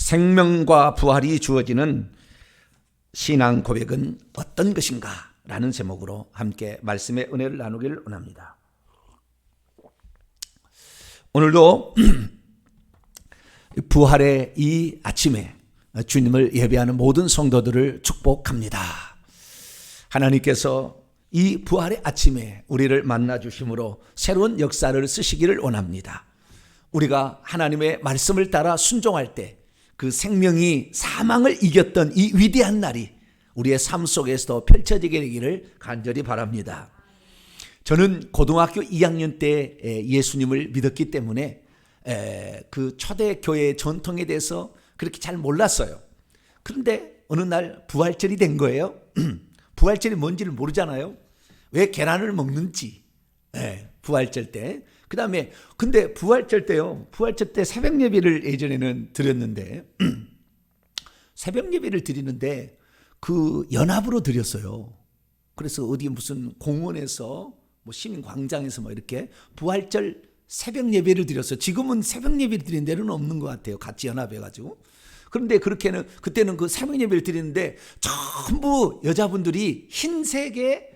생명과 부활이 주어지는 신앙 고백은 어떤 것인가? 라는 제목으로 함께 말씀의 은혜를 나누기를 원합니다. 오늘도 부활의 이 아침에 주님을 예배하는 모든 성도들을 축복합니다. 하나님께서 이 부활의 아침에 우리를 만나 주심으로 새로운 역사를 쓰시기를 원합니다. 우리가 하나님의 말씀을 따라 순종할 때 그 생명이 사망을 이겼던 이 위대한 날이 우리의 삶 속에서도 펼쳐지게 되기를 간절히 바랍니다. 저는 고등학교 2학년 때 예수님을 믿었기 때문에 그 초대교회의 전통에 대해서 그렇게 잘 몰랐어요. 그런데 어느 날 부활절이 된 거예요. 부활절이 뭔지를 모르잖아요. 왜 계란을 먹는지. 부활절 때. 그 다음에 근데 부활절 때요. 부활절 때 새벽 예배를 예전에는 드렸는데 새벽 예배를 드리는데 그 연합으로 드렸어요. 그래서 어디 무슨 공원에서 뭐 시민 광장에서 뭐 이렇게 부활절 새벽 예배를 드렸어요. 지금은 새벽 예배를 드리는 데는 없는 것 같아요. 같이 연합해가지고. 그런데 그때는 그 새벽 예배를 드리는데 전부 여자분들이 흰색의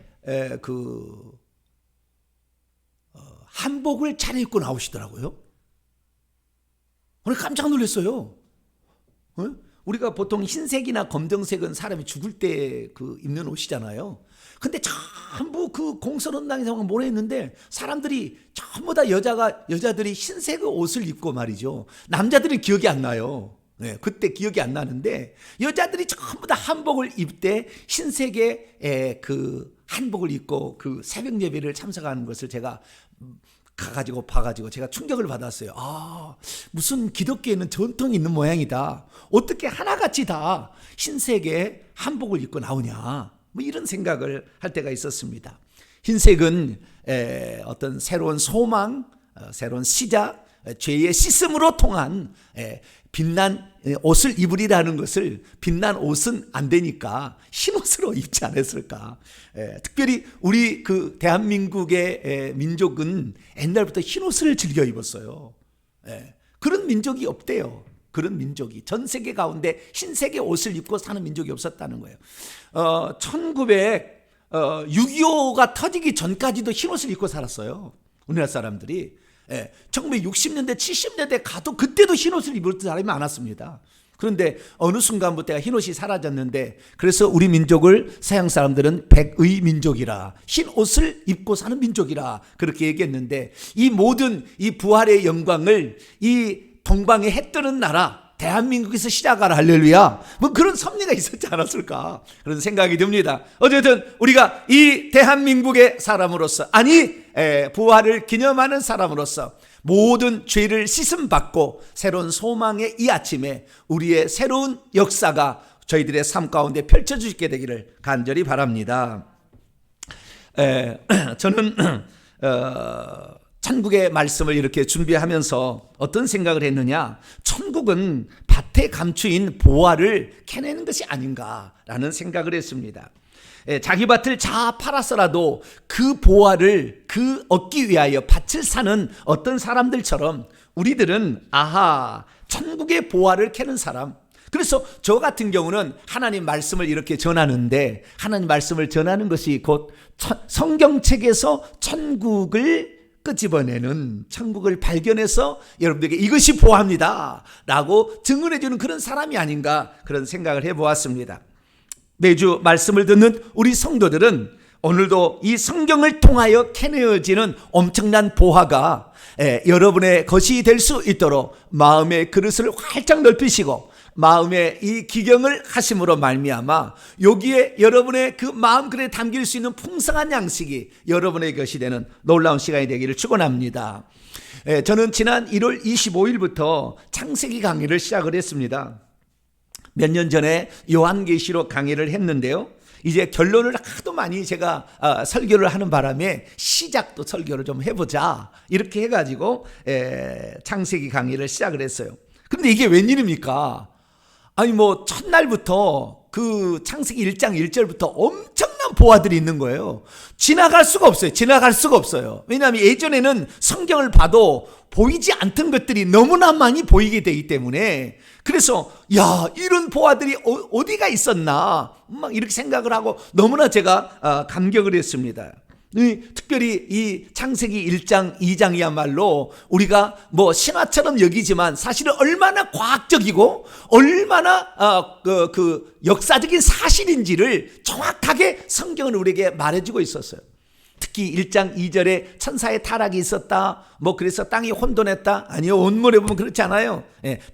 한복을 차려입고 나오시더라고요. 오늘 깜짝 놀랐어요. 우리가 보통 흰색이나 검정색은 사람이 죽을 때 입는 옷이잖아요. 근데 전부 그 공설원당에서 모여있는데 사람들이 전부 다 여자들이 흰색 옷을 입고 말이죠. 남자들은 기억이 안 나요. 그때 기억이 안 나는데 여자들이 전부 다 한복을 입되 흰색의 그 한복을 입고 그 새벽 예배를 참석하는 것을 제가 봐가지고 제가 충격을 받았어요. 무슨 기독교에는 전통이 있는 모양이다. 어떻게 하나같이 다 흰색의 한복을 입고 나오냐. 뭐 이런 생각을 할 때가 있었습니다. 흰색은 어떤 새로운 소망, 새로운 시작, 죄의 씻음으로 통한 빛난 옷을 입으리라는 것을 빛난 옷은 안 되니까 흰 옷으로 입지 않았을까. 특별히 우리 그 대한민국의 민족은 옛날부터 흰 옷을 즐겨 입었어요. 그런 민족이 없대요. 그런 민족이 전 세계 가운데 흰색의 옷을 입고 사는 민족이 없었다는 거예요. 6.25가 터지기 전까지도 흰 옷을 입고 살았어요. 우리나라 사람들이. 1960년대 70년대 가도 그때도 흰옷을 입을 사람이 많았습니다. 그런데 어느 순간부터 흰옷이 사라졌는데 그래서 우리 민족을 서양 사람들은 백의 민족이라 흰옷을 입고 사는 민족이라 그렇게 얘기했는데 이 모든 이 부활의 영광을 이 동방에 해 뜨는 나라 대한민국에서 시작하라 할렐루야. 뭐 그런 섭리가 있었지 않았을까 그런 생각이 듭니다. 어쨌든 우리가 이 대한민국의 사람으로서 부활을 기념하는 사람으로서 모든 죄를 씻음받고 새로운 소망의 이 아침에 우리의 새로운 역사가 저희들의 삶 가운데 펼쳐지게 되기를 간절히 바랍니다. 저는 천국의 말씀을 이렇게 준비하면서 어떤 생각을 했느냐. 천국은 밭에 감추인 보화를 캐내는 것이 아닌가라는 생각을 했습니다. 자기 밭을 다 팔아서라도 그 보화를 얻기 위하여 밭을 사는 어떤 사람들처럼 우리들은 천국의 보화를 캐는 사람. 그래서 저 같은 경우는 하나님 말씀을 이렇게 전하는데 하나님 말씀을 전하는 것이 곧 성경책에서 천국을 끄집어내는 천국을 발견해서 여러분들에게 이것이 보화입니다 라고 증언해주는 그런 사람이 아닌가 그런 생각을 해보았습니다. 매주 말씀을 듣는 우리 성도들은 오늘도 이 성경을 통하여 캐내어지는 엄청난 보화가 여러분의 것이 될 수 있도록 마음의 그릇을 활짝 넓히시고 마음의 이 기경을 하심으로 말미암아 여기에 여러분의 그 마음 그릇에 담길 수 있는 풍성한 양식이 여러분의 것이 되는 놀라운 시간이 되기를 축원합니다. 저는 지난 1월 25일부터 창세기 강의를 시작을 했습니다. 몇 년 전에 요한계시록 강의를 했는데요. 이제 결론을 하도 많이 제가 설교를 하는 바람에 시작도 설교를 좀 해보자 이렇게 해가지고 창세기 강의를 시작을 했어요. 그런데 이게 웬일입니까? 첫날부터 그 창세기 1장 1절부터 엄청난 보화들이 있는 거예요. 지나갈 수가 없어요. 왜냐하면 예전에는 성경을 봐도 보이지 않던 것들이 너무나 많이 보이게 되기 때문에, 그래서 야, 이런 보화들이 어디가 있었나 막 이렇게 생각을 하고 너무나 제가 감격을 했습니다. 특별히 이 창세기 1장 2장이야말로 우리가 뭐 신화처럼 여기지만 사실은 얼마나 과학적이고 얼마나 그 역사적인 사실인지를 정확하게 성경은 우리에게 말해주고 있었어요. 특히 1장 2절에 천사의 타락이 있었다, 뭐 그래서 땅이 혼돈했다. 아니요, 원문에 보면 그렇지 않아요.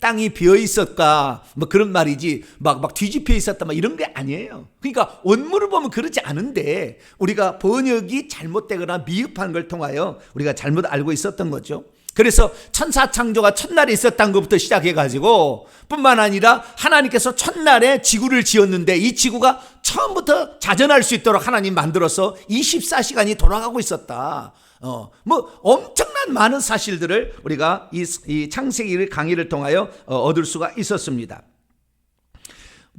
땅이 비어 있었다, 뭐 그런 말이지 막 뒤집혀 있었다, 막 이런 게 아니에요. 그러니까 원문을 보면 그렇지 않은데 우리가 번역이 잘못되거나 미흡한 걸 통하여 우리가 잘못 알고 있었던 거죠. 그래서 천사 창조가 첫날에 있었던 것부터 시작해가지고 뿐만 아니라 하나님께서 첫날에 지구를 지었는데 이 지구가 처음부터 자전할 수 있도록 하나님 만들어서 24시간이 돌아가고 있었다. 뭐 엄청난 많은 사실들을 우리가 이 창세기 강의를 통하여 얻을 수가 있었습니다.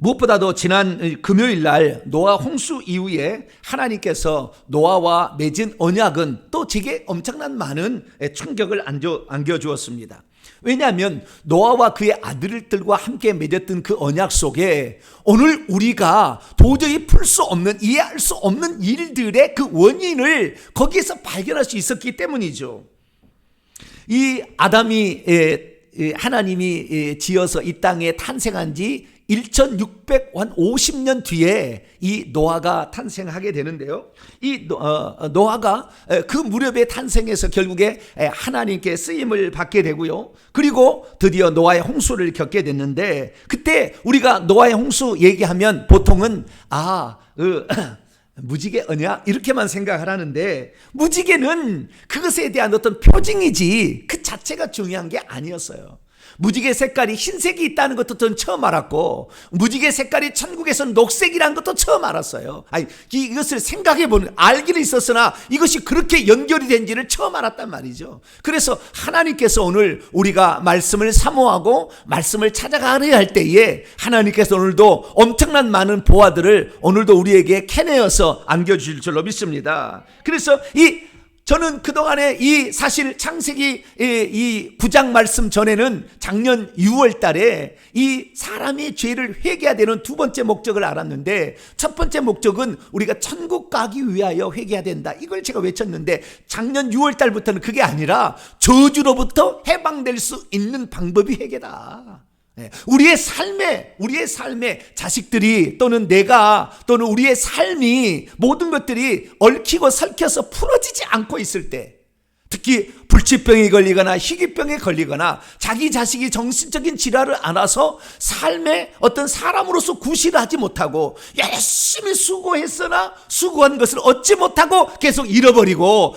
무엇보다도 지난 금요일 날 노아 홍수 이후에 하나님께서 노아와 맺은 언약은 또 제게 엄청난 많은 충격을 안겨주었습니다. 왜냐하면 노아와 그의 아들들과 함께 맺었던 그 언약 속에 오늘 우리가 도저히 풀 수 없는, 이해할 수 없는 일들의 그 원인을 거기에서 발견할 수 있었기 때문이죠. 이 아담이 하나님이 지어서 이 땅에 탄생한 지 1650년 뒤에 이 노아가 탄생하게 되는데요. 이 노아가 그 무렵에 탄생해서 결국에 하나님께 쓰임을 받게 되고요. 그리고 드디어 노아의 홍수를 겪게 됐는데, 그때 우리가 노아의 홍수 얘기하면 보통은 무지개 언약 이렇게만 생각을 하는데, 무지개는 그것에 대한 어떤 표징이지 그 자체가 중요한 게 아니었어요. 무지개 색깔이 흰색이 있다는 것도 전 처음 알았고, 무지개 색깔이 천국에서는 녹색이라는 것도 처음 알았어요. 아니, 이것을 생각해보는, 알기는 있었으나 이것이 그렇게 연결이 된지를 처음 알았단 말이죠. 그래서 하나님께서 오늘 우리가 말씀을 사모하고 말씀을 찾아가려 할 때에 하나님께서 오늘도 엄청난 많은 보화들을 오늘도 우리에게 캐내어서 안겨주실 줄로 믿습니다. 그래서 저는 그동안에 이 사실 창세기 이 9장 말씀 전에는 작년 6월 달에 이 사람의 죄를 회개해야 되는 두 번째 목적을 알았는데, 첫 번째 목적은 우리가 천국 가기 위하여 회개해야 된다, 이걸 제가 외쳤는데, 작년 6월 달부터는 그게 아니라 저주로부터 해방될 수 있는 방법이 회개다. 우리의 삶에 자식들이 또는 내가 또는 우리의 삶이 모든 것들이 얽히고 설켜서 풀어지지 않고 있을 때, 특히 불치병에 걸리거나 희귀병에 걸리거나 자기 자식이 정신적인 질환을 안아서 삶에 어떤 사람으로서 구실을 하지 못하고 열심히 수고했으나 수고한 것을 얻지 못하고 계속 잃어버리고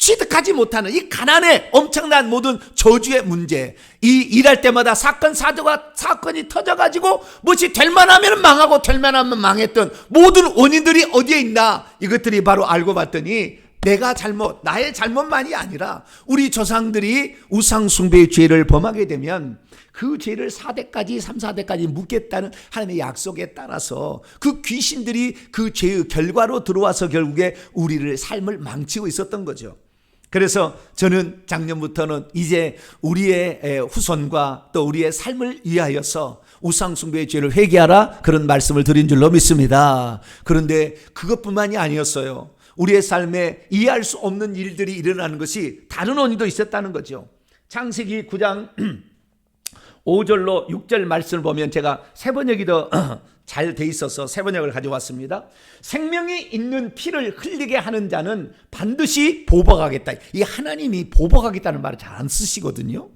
취득하지 못하는 이 가난의 엄청난 모든 저주의 문제, 이 일할 때마다 사건이 터져가지고 무엇이 될 만하면 망하고 될 만하면 망했던 모든 원인들이 어디에 있나, 이것들이 바로 알고 봤더니 나의 잘못만이 아니라 우리 조상들이 우상숭배의 죄를 범하게 되면 그 죄를 4대까지 4대까지 묻겠다는 하나님의 약속에 따라서 그 귀신들이 그 죄의 결과로 들어와서 결국에 우리를 삶을 망치고 있었던 거죠. 그래서 저는 작년부터는 이제 우리의 후손과 또 우리의 삶을 위하여서 우상숭배의 죄를 회개하라, 그런 말씀을 드린 줄로 믿습니다. 그런데 그것뿐만이 아니었어요. 우리의 삶에 이해할 수 없는 일들이 일어나는 것이 다른 원인도 있었다는 거죠. 창세기 9장 5절로 6절 말씀을 보면, 제가 세 번역이 더 잘 돼 있어서 세 번역을 가져왔습니다. 생명이 있는 피를 흘리게 하는 자는 반드시 보복하겠다. 이 하나님이 보복하겠다는 말을 잘 안 쓰시거든요.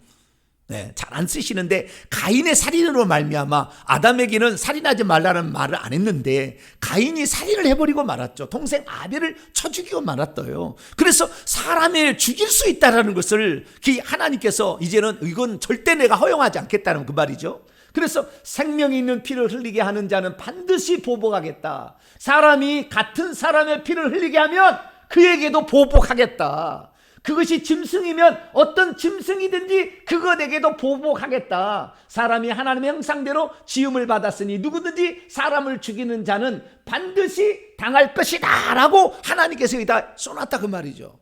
잘 안 쓰시는데, 가인의 살인으로 말미암아 아담에게는 살인하지 말라는 말을 안 했는데 가인이 살인을 해버리고 말았죠. 동생 아벨을 쳐 죽이고 말았어요. 그래서 사람을 죽일 수 있다는 것을 하나님께서 이제는 이건 절대 내가 허용하지 않겠다는 그 말이죠. 그래서 생명이 있는 피를 흘리게 하는 자는 반드시 보복하겠다. 사람이 같은 사람의 피를 흘리게 하면 그에게도 보복하겠다. 그것이 짐승이면 어떤 짐승이든지 그것에게도 보복하겠다. 사람이 하나님의 형상대로 지음을 받았으니 누구든지 사람을 죽이는 자는 반드시 당할 것이다 라고 하나님께서 여기다 써놨다, 그 말이죠.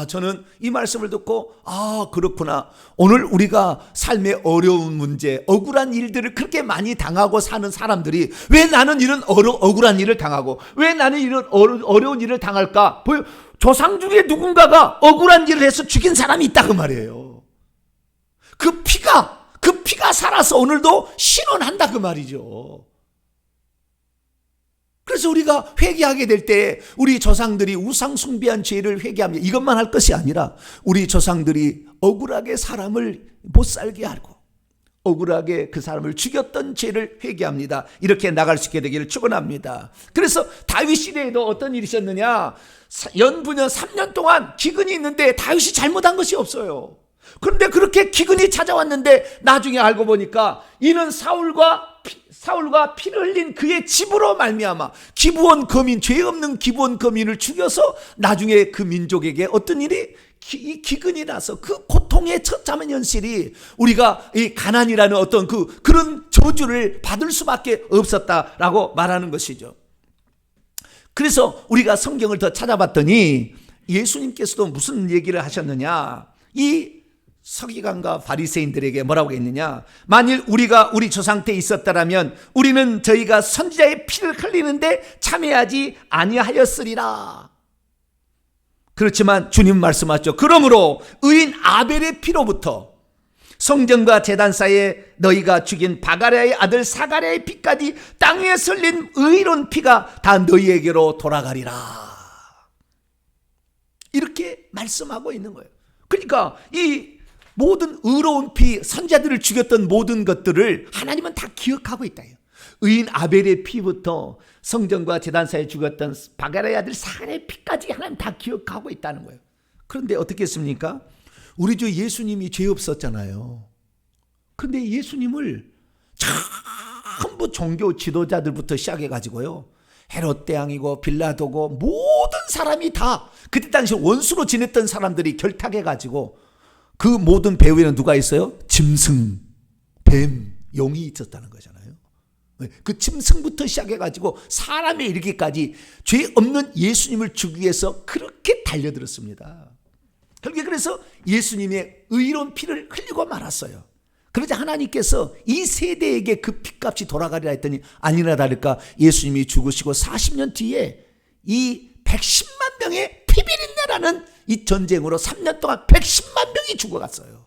저는 이 말씀을 듣고 그렇구나. 오늘 우리가 삶의 어려운 문제, 억울한 일들을 그렇게 많이 당하고 사는 사람들이 왜 나는 이런 억울한 일을 당하고 왜 나는 이런 어려운 일을 당할까? 조상 중에 누군가가 억울한 일을 해서 죽인 사람이 있다 그 말이에요. 그 피가 살아서 오늘도 신원한다 그 말이죠. 그래서 우리가 회개하게 될 때 우리 조상들이 우상 숭배한 죄를 회개합니다. 이것만 할 것이 아니라 우리 조상들이 억울하게 사람을 못 살게 하고 억울하게 그 사람을 죽였던 죄를 회개합니다. 이렇게 나갈 수 있게 되기를 축원합니다. 그래서 다윗 시대에도 어떤 일이 있었느냐? 연부년 3년 동안 기근이 있는데 다윗이 잘못한 것이 없어요. 그런데 그렇게 기근이 찾아왔는데 나중에 알고 보니까 이는 사울과 피를 흘린 그의 집으로 말미암아 기브온 거민, 죄 없는 기브온 거민을 죽여서 나중에 그 민족에게 어떤 일이 이 기근이 나서 그 고통의 처참한 현실이 우리가 이 가난이라는 어떤 그런 저주를 받을 수밖에 없었다라고 말하는 것이죠. 그래서 우리가 성경을 더 찾아봤더니 예수님께서도 무슨 얘기를 하셨느냐? 이 서기관과 바리새인들에게 뭐라고 했느냐? 만일 우리가 우리 조상 때 있었다라면 우리는 저희가 선지자의 피를 흘리는데 참여하지 아니하였으리라. 그렇지만 주님 말씀하셨죠. 그러므로 의인 아벨의 피로부터 성전과 제단 사이에 너희가 죽인 바가랴의 아들 사가랴의 피까지 땅에 흘린 의로운 피가 다 너희에게로 돌아가리라. 이렇게 말씀하고 있는 거예요. 그러니까 이 모든 의로운 피, 선자들을 죽였던 모든 것들을 하나님은 다 기억하고 있다. 의인 아벨의 피부터 성전과 제단 사이에 죽였던 바가랴의 아들 사가랴의 피까지 하나님 다 기억하고 있다는 거예요. 그런데 어떻게 했습니까? 우리 주 예수님이 죄 없었잖아요. 그런데 예수님을 전부 종교 지도자들부터 시작해가지고요, 헤롯 대왕이고 빌라도고 모든 사람이 다 그때 당시 원수로 지냈던 사람들이 결탁해가지고 그 모든 배후에는 누가 있어요? 짐승, 뱀, 용이 있었다는 거잖아요. 그 짐승부터 시작해가지고 사람에 이르기까지 죄 없는 예수님을 죽이기 위해서 그렇게 달려들었습니다. 결국에 그래서 예수님의 의로운 피를 흘리고 말았어요. 그러자 하나님께서 이 세대에게 그 피값이 돌아가리라 했더니 아니나 다를까 예수님이 죽으시고 40년 뒤에 이 110만 명의 피비린내라는 이 전쟁으로 3년 동안 110만 명이 죽어갔어요.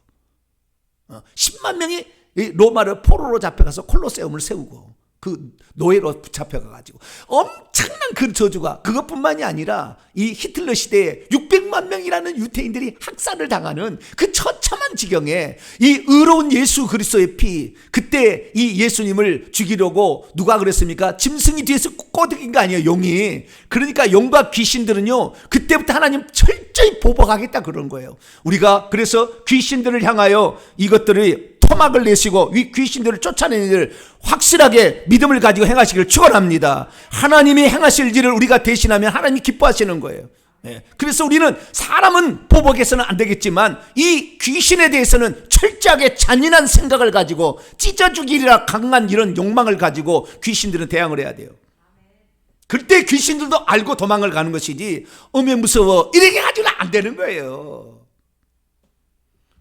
10만 명이 로마를 포로로 잡혀가서 콜로세움을 세우고 그 노예로 잡혀가가지고 엄청난 그 저주가 그것뿐만이 아니라 이 히틀러 시대에 600만 명이라는 유태인들이 학살을 당하는 그 처참한 지경에 이 의로운 예수 그리스도의 피, 그때 이 예수님을 죽이려고 누가 그랬습니까? 짐승이 뒤에서 꼬드긴 거 아니에요, 용이. 그러니까 용과 귀신들은요 그때부터 하나님 철저히 보복하겠다 그런 거예요. 우리가 그래서 귀신들을 향하여 이것들을 토막을 내시고 이 귀신들을 쫓아내는 일을 확실하게 믿음을 가지고 행하시기를 축원합니다. 하나님이 행하실 일을 우리가 대신하면 하나님이 기뻐하시는 거예요. 그래서 우리는 사람은 보복해서는 안 되겠지만 이 귀신에 대해서는 철저하게 잔인한 생각을 가지고 찢어 죽이리라 강한 이런 욕망을 가지고 귀신들은 대항을 해야 돼요. 그때 귀신들도 알고 도망을 가는 것이지 어메 무서워 이렇게 가지고는 안 되는 거예요.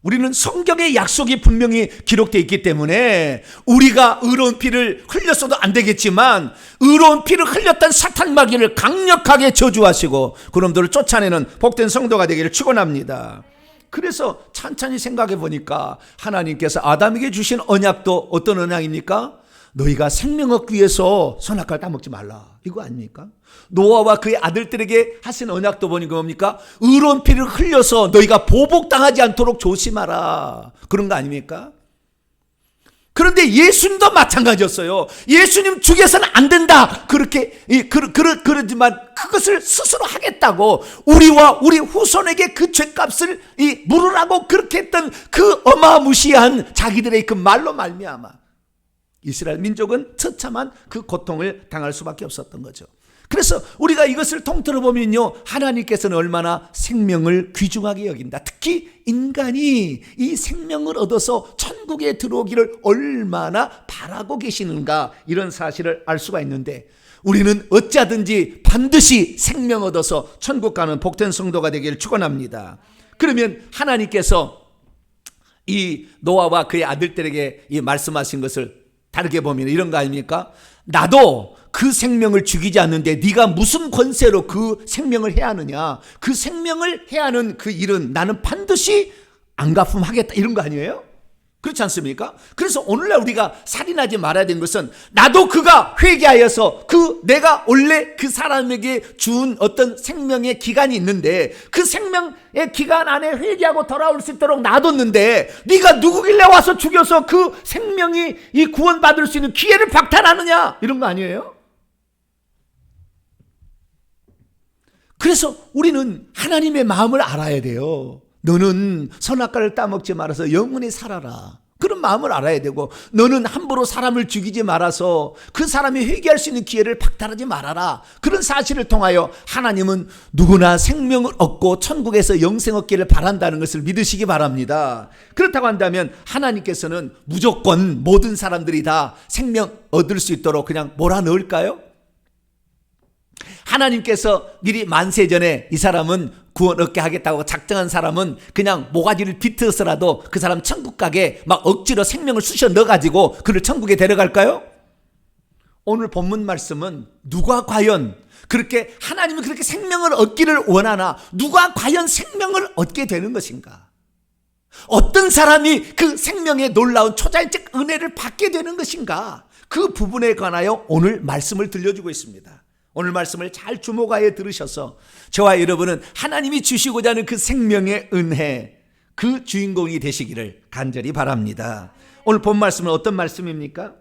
우리는 성경의 약속이 분명히 기록되어 있기 때문에 우리가 의로운 피를 흘렸어도 안 되겠지만 의로운 피를 흘렸던 사탄 마귀를 강력하게 저주하시고 그놈들을 쫓아내는 복된 성도가 되기를 축원합니다. 그래서 찬찬히 생각해 보니까 하나님께서 아담에게 주신 언약도 어떤 언약입니까? 너희가 생명 얻기 위해서 선악과를 따먹지 말라, 이거 아닙니까? 노아와 그의 아들들에게 하신 언약도 보니까 뭡니까? 의로운 피를 흘려서 너희가 보복당하지 않도록 조심하라, 그런 거 아닙니까? 그런데 예수님도 마찬가지였어요. 예수님 죽여서는 안 된다, 그러지만 그것을 스스로 하겠다고 우리와 우리 후손에게 그 죄값을 물으라고 그렇게 했던 그 어마무시한 자기들의 그 말로 말미암아 이스라엘 민족은 처참한 그 고통을 당할 수밖에 없었던 거죠. 그래서 우리가 이것을 통틀어 보면요, 하나님께서는 얼마나 생명을 귀중하게 여긴다. 특히 인간이 이 생명을 얻어서 천국에 들어오기를 얼마나 바라고 계시는가, 이런 사실을 알 수가 있는데 우리는 어찌하든지 반드시 생명 얻어서 천국 가는 복된 성도가 되기를 축원합니다. 그러면 하나님께서 이 노아와 그의 아들들에게 이 말씀하신 것을 다르게 보면 이런 거 아닙니까? 나도 그 생명을 죽이지 않는데 네가 무슨 권세로 그 생명을 해야 하느냐? 그 생명을 해야 하는 그 일은 나는 반드시 안 갚음하겠다, 이런 거 아니에요? 그렇지 않습니까? 그래서 오늘날 우리가 살인하지 말아야 되는 것은, 나도 그가 회개하여서 내가 원래 그 사람에게 준 어떤 생명의 기간이 있는데 그 생명의 기간 안에 회개하고 돌아올 수 있도록 놔뒀는데 네가 누구길래 와서 죽여서 그 생명이 이 구원받을 수 있는 기회를 박탈하느냐, 이런 거 아니에요? 그래서 우리는 하나님의 마음을 알아야 돼요. 너는 선악과를 따먹지 말아서 영원히 살아라, 그런 마음을 알아야 되고, 너는 함부로 사람을 죽이지 말아서 그 사람이 회개할 수 있는 기회를 박탈하지 말아라, 그런 사실을 통하여 하나님은 누구나 생명을 얻고 천국에서 영생 얻기를 바란다는 것을 믿으시기 바랍니다. 그렇다고 한다면 하나님께서는 무조건 모든 사람들이 다 생명 얻을 수 있도록 그냥 몰아넣을까요? 하나님께서 미리 만세 전에 이 사람은 구원 얻게 하겠다고 작정한 사람은 그냥 모가지를 비틀어서라도 그 사람 천국 가게 막 억지로 생명을 쑤셔 넣어가지고 그를 천국에 데려갈까요? 오늘 본문 말씀은 누가 과연 그렇게, 하나님은 그렇게 생명을 얻기를 원하나 누가 과연 생명을 얻게 되는 것인가? 어떤 사람이 그 생명의 놀라운 초자연적 은혜를 받게 되는 것인가? 그 부분에 관하여 오늘 말씀을 들려주고 있습니다. 오늘 말씀을 잘 주목하여 들으셔서 저와 여러분은 하나님이 주시고자 하는 그 생명의 은혜, 그 주인공이 되시기를 간절히 바랍니다. 오늘 본 말씀은 어떤 말씀입니까?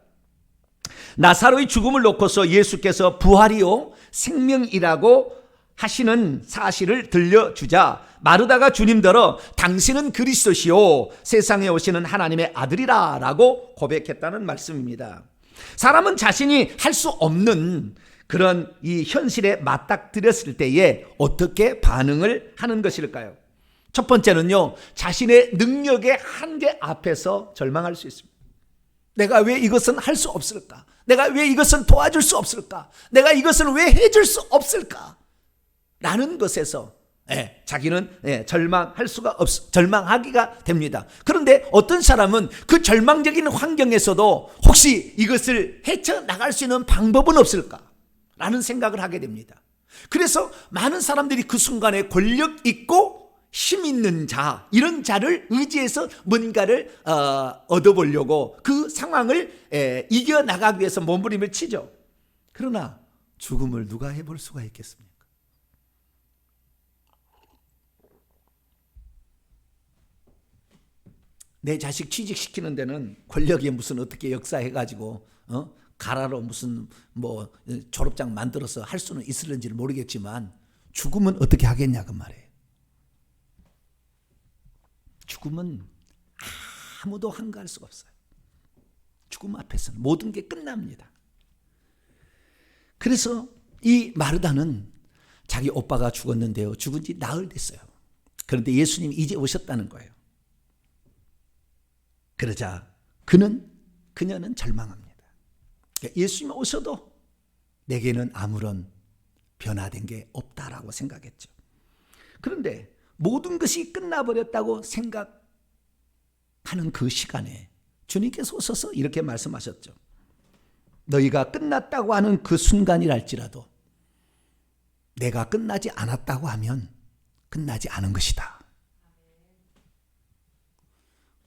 나사로의 죽음을 놓고서 예수께서 부활이요 생명이라고 하시는 사실을 들려주자 마르다가 주님더러 당신은 그리스도시요 세상에 오시는 하나님의 아들이라 라고 고백했다는 말씀입니다. 사람은 자신이 할 수 없는 그런 이 현실에 맞닥뜨렸을 때에 어떻게 반응을 하는 것일까요? 첫 번째는요, 자신의 능력의 한계 앞에서 절망할 수 있습니다. 내가 왜 이것은 할 수 없을까? 내가 왜 이것은 도와줄 수 없을까? 내가 이것을 왜 해줄 수 없을까? 라는 것에서 자기는 절망하기가 됩니다. 그런데 어떤 사람은 그 절망적인 환경에서도 혹시 이것을 헤쳐나갈 수 있는 방법은 없을까? 라는 생각을 하게 됩니다. 그래서 많은 사람들이 그 순간에 권력 있고 힘 있는 자, 이런 자를 의지해서 뭔가를 얻어보려고 그 상황을 이겨나가기 위해서 몸부림을 치죠. 그러나 죽음을 누가 해볼 수가 있겠습니까? 내 자식 취직시키는 데는 권력이 무슨 어떻게 역사해가지고 가라로 무슨 졸업장 만들어서 할 수는 있을는지를 모르겠지만 죽음은 어떻게 하겠냐 그 말이에요. 죽음은 아무도 한가할 수가 없어요. 죽음 앞에서는 모든 게 끝납니다. 그래서 이 마르다는 자기 오빠가 죽었는데요, 죽은 지 나흘 됐어요. 그런데 예수님이 이제 오셨다는 거예요. 그러자 그녀는 절망합니다. 예수님이 오셔도 내게는 아무런 변화된 게 없다라고 생각했죠. 그런데 모든 것이 끝나버렸다고 생각하는 그 시간에 주님께서 오셔서 이렇게 말씀하셨죠. 너희가 끝났다고 하는 그 순간이랄지라도 내가 끝나지 않았다고 하면 끝나지 않은 것이다.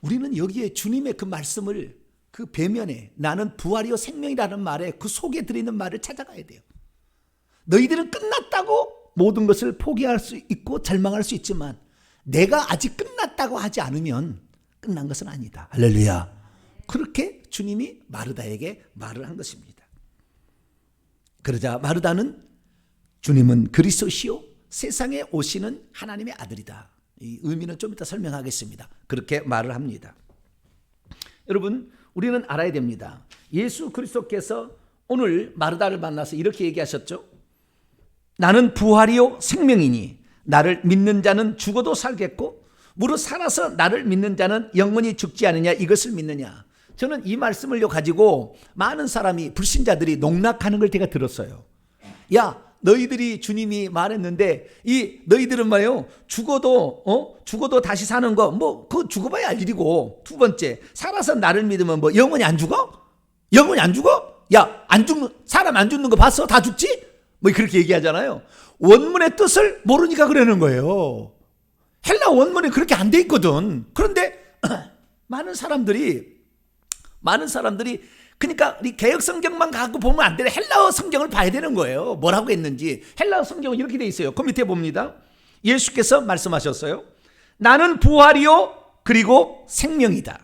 우리는 여기에 주님의 그 말씀을 그 배면에 나는 부활이요 생명이라는 말에 그 속에 들어있는 말을 찾아가야 돼요. 너희들은 끝났다고 모든 것을 포기할 수 있고 절망할 수 있지만 내가 아직 끝났다고 하지 않으면 끝난 것은 아니다. 할렐루야. 그렇게 주님이 마르다에게 말을 한 것입니다. 그러자 마르다는 주님은 그리스도시요 세상에 오시는 하나님의 아들이다. 이 의미는 좀 이따 설명하겠습니다. 그렇게 말을 합니다. 여러분, 우리는 알아야 됩니다. 예수 그리스도께서 오늘 마르다를 만나서 이렇게 얘기하셨죠. 나는 부활이요 생명이니 나를 믿는 자는 죽어도 살겠고 무릇 살아서 나를 믿는 자는 영원히 죽지 않느냐, 이것을 믿느냐. 저는 이 말씀을 가지고 많은 사람이 불신자들이 농락하는 걸 제가 들었어요. 야, 너희들이 주님이 말했는데 이 너희들은 말이요 죽어도 다시 사는 거 뭐 그거 죽어봐야 할 일이고, 두 번째 살아서 나를 믿으면 뭐 영원히 안 죽어? 영원히 안 죽어? 야, 안 죽는 사람 안 죽는 거 봤어? 다 죽지? 뭐 그렇게 얘기하잖아요. 원문의 뜻을 모르니까 그러는 거예요. 헬라 원문에 그렇게 안 돼 있거든. 그런데 많은 사람들이 그러니까 우리 개역 성경만 갖고 보면 안 되는 헬라어 성경을 봐야 되는 거예요. 뭐라고 했는지. 헬라어 성경은 이렇게 돼 있어요. 그 밑에 봅니다. 예수께서 말씀하셨어요. 나는 부활이요 그리고 생명이다.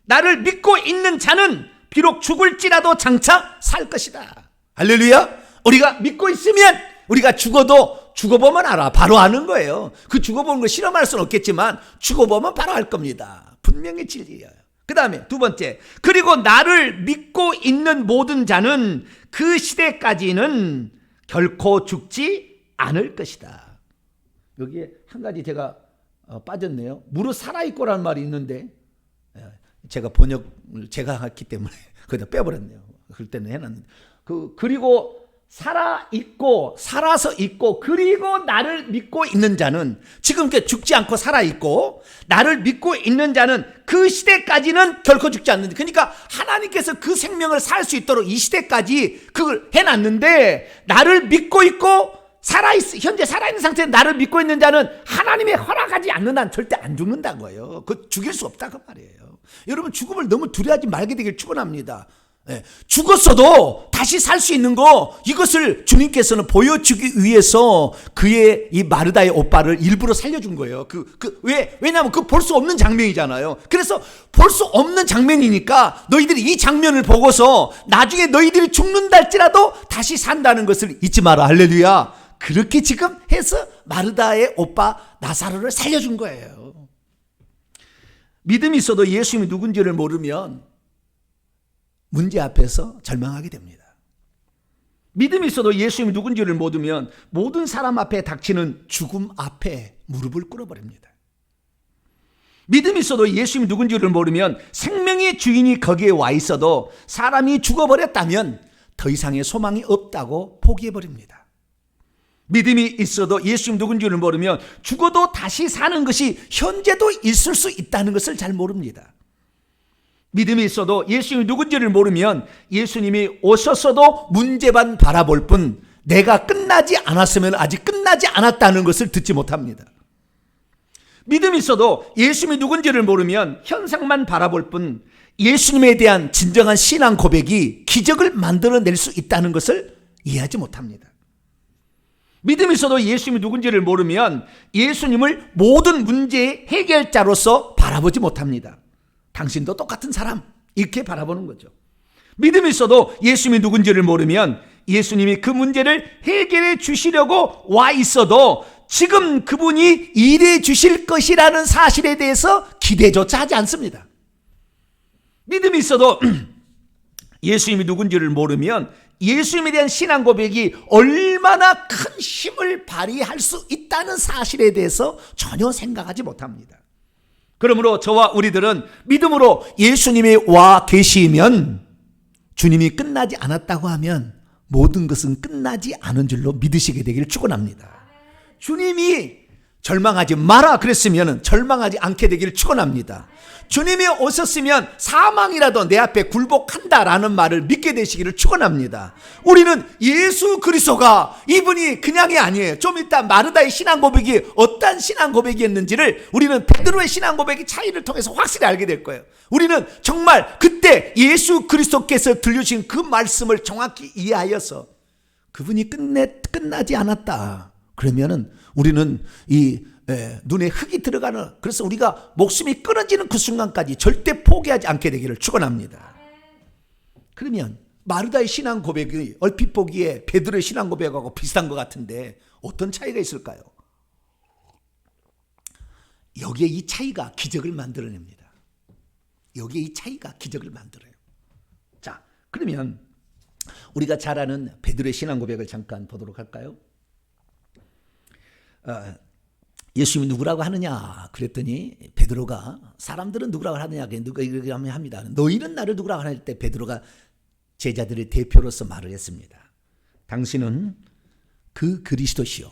나를 믿고 있는 자는 비록 죽을지라도 장차 살 것이다. 할렐루야. 우리가 믿고 있으면 우리가 죽어도 죽어보면 알아. 바로 아는 거예요. 그 죽어보는 거 실험할 수는 없겠지만 죽어보면 바로 알 겁니다. 분명히 진리예요. 그 다음에 두 번째, 그리고 나를 믿고 있는 모든 자는 그 시대까지는 결코 죽지 않을 것이다. 여기에 한 가지 제가 빠졌네요. 무릇 살아있고라는 말이 있는데 제가 번역을 제가 했기 때문에 거기다 빼버렸네요. 그럴 때는 해놨는데 그리고 살아있고 살아서 있고 그리고 나를 믿고 있는 자는, 지금 이렇게 죽지 않고 살아있고 나를 믿고 있는 자는 그 시대까지는 결코 죽지 않는다. 그러니까 하나님께서 그 생명을 살 수 있도록 이 시대까지 그걸 해놨는데, 나를 믿고 있고 현재 살아있는 상태에서 나를 믿고 있는 자는 하나님의 허락하지 않는 한 절대 안 죽는다고요. 그 죽일 수 없다 그 말이에요. 여러분, 죽음을 너무 두려워하지 말게 되길 축원합니다. 죽었어도 다시 살 수 있는 거, 이것을 주님께서는 보여주기 위해서 그의 이 마르다의 오빠를 일부러 살려준 거예요. 왜냐하면 그 볼 수 없는 장면이잖아요. 그래서 볼 수 없는 장면이니까 너희들이 이 장면을 보고서 나중에 너희들이 죽는다 할지라도 다시 산다는 것을 잊지 마라. 할렐루야. 그렇게 지금 해서 마르다의 오빠 나사로를 살려준 거예요. 믿음이 있어도 예수님이 누군지를 모르면 문제 앞에서 절망하게 됩니다. 믿음이 있어도 예수님이 누군지를 모르면 모든 사람 앞에 닥치는 죽음 앞에 무릎을 꿇어버립니다. 믿음이 있어도 예수님이 누군지를 모르면 생명의 주인이 거기에 와 있어도 사람이 죽어버렸다면 더 이상의 소망이 없다고 포기해버립니다. 믿음이 있어도 예수님 누군지를 모르면 죽어도 다시 사는 것이 현재도 있을 수 있다는 것을 잘 모릅니다. 믿음이 있어도 예수님이 누군지를 모르면 예수님이 오셨어도 문제만 바라볼 뿐 내가 끝나지 않았으면 아직 끝나지 않았다는 것을 듣지 못합니다. 믿음이 있어도 예수님이 누군지를 모르면 현상만 바라볼 뿐 예수님에 대한 진정한 신앙 고백이 기적을 만들어낼 수 있다는 것을 이해하지 못합니다. 믿음이 있어도 예수님이 누군지를 모르면 예수님을 모든 문제의 해결자로서 바라보지 못합니다. 당신도 똑같은 사람, 이렇게 바라보는 거죠. 믿음이 있어도 예수님이 누군지를 모르면 예수님이 그 문제를 해결해 주시려고 와 있어도 지금 그분이 일해 주실 것이라는 사실에 대해서 기대조차 하지 않습니다. 믿음이 있어도 예수님이 누군지를 모르면 예수님에 대한 신앙 고백이 얼마나 큰 힘을 발휘할 수 있다는 사실에 대해서 전혀 생각하지 못합니다. 그러므로 저와 우리들은 믿음으로 예수님이 와 계시면, 주님이 끝나지 않았다고 하면 모든 것은 끝나지 않은 줄로 믿으시게 되기를 축원합니다. 주님이 절망하지 마라 그랬으면 절망하지 않게 되기를 축원합니다. 주님이 오셨으면 사망이라도 내 앞에 굴복한다라는 말을 믿게 되시기를 축원합니다. 우리는 예수 그리스도가 이분이 그냥이 아니에요. 좀 이따 마르다의 신앙 고백이 어떤 신앙 고백이었는지를 우리는 베드로의 신앙 고백의 차이를 통해서 확실히 알게 될 거예요. 우리는 정말 그때 예수 그리스도께서 들려주신 그 말씀을 정확히 이해하여서 그분이 끝나지 않았다 그러면은 우리는 눈에 흙이 들어가는, 그래서 우리가 목숨이 끊어지는 그 순간까지 절대 포기하지 않게 되기를 축원합니다. 그러면 마르다의 신앙 고백이 얼핏 보기에 베드로의 신앙 고백하고 비슷한 것 같은데 어떤 차이가 있을까요? 여기에 이 차이가 기적을 만들어냅니다. 여기에 이 차이가 기적을 만들어요. 자, 그러면 우리가 잘 아는 베드로의 신앙 고백을 잠깐 보도록 할까요? 예수님이 누구라고 하느냐 그랬더니 베드로가 사람들은 누구라고 하느냐 누가 이렇게 하면 합니다. 너희는 나를 누구라고 할 때 베드로가 제자들의 대표로서 말을 했습니다. 당신은 그 그리스도시요